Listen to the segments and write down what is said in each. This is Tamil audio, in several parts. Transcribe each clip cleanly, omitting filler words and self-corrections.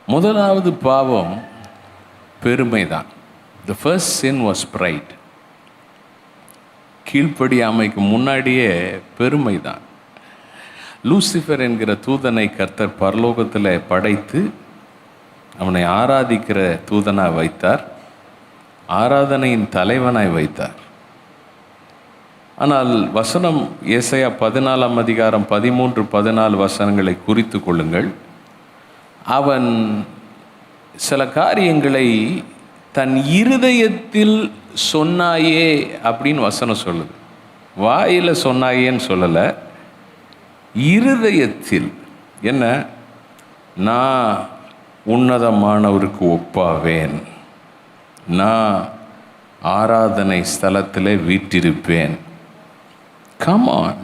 முதலாவது பாவம் பெருமை தான். The first sin was pride. கீழ்ப்படியாமைக்கு முன்னாடியே பெருமை தான். லூசிஃபர் என்கிற தூதனை கர்த்தர் பரலோகத்தில் படைத்து அவனை ஆராதிக்கிற தூதனாய் வைத்தார், ஆராதனையின் தலைவனாய் வைத்தார். ஆனால் வசனம் ஏசாயா 14 அதிகாரம் 13, 14 வசனங்களை குறித்து கொள்ளுங்கள். அவன் சில காரியங்களை தன் இருதயத்தில் சொன்னாயே அப்படின்னு வசனம் சொல்லுது. வாயில் சொன்னாயேன்னு சொல்லலை, இருதயத்தில். என்ன? நான் உன்னதமானவருக்கு ஒப்பாவேன், நான் ஆராதனை ஸ்தலத்தில் வீற்றிருப்பேன். Come on.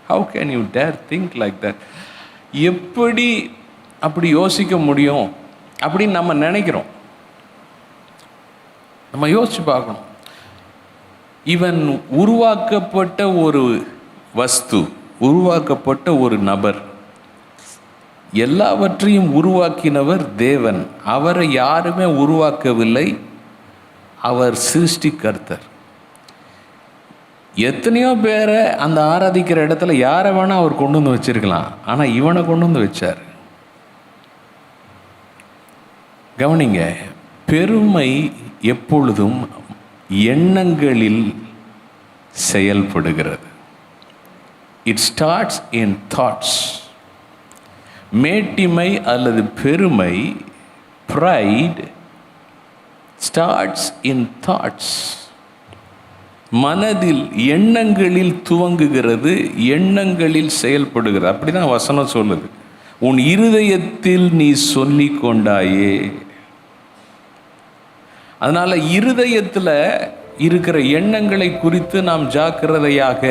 How can you dare think like that? எப்படி அப்படி யோசிக்க முடியும் அப்படின்னு நம்ம நினைக்கிறோம். நம்ம யோசிச்சு பார்க்கணும். இவன் உருவாக்கப்பட்ட ஒரு வஸ்து, உருவாக்கப்பட்ட ஒரு நபர், எல்லாவற்றையும் உருவாக்கினவர் தேவன். அவரை யாருமே உருவாக்கவில்லை, அவர் சிருஷ்டிகர்த்தர். எத்தனையோ பேரை அந்த ஆராதிக்கிற இடத்துல யாரை வேணால் அவர் கொண்டு வந்து வச்சிருக்கலாம், ஆனால் இவனை கொண்டு வந்து வச்சார். கவனிங்க, பெருமை எப்பொழுதும் எண்ணங்களில் செயல்படுகிறது. It starts in thoughts. மேட்டிமை அல்லது பெருமை, ப்ரைட், ஸ்டார்ட்ஸ் இன் தாட்ஸ். மனதில், எண்ணங்களில் துவங்குகிறது, எண்ணங்களில் செயல்படுகிறது. அப்படி தான் வசனம் சொல்லுது. உன் இருதயத்தில் நீ சொல்லி கொண்டாயே. அதனால் இருதயத்தில் இருக்கிற எண்ணங்களை குறித்து நாம் ஜாக்கிரதையாக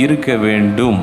இருக்க வேண்டும்.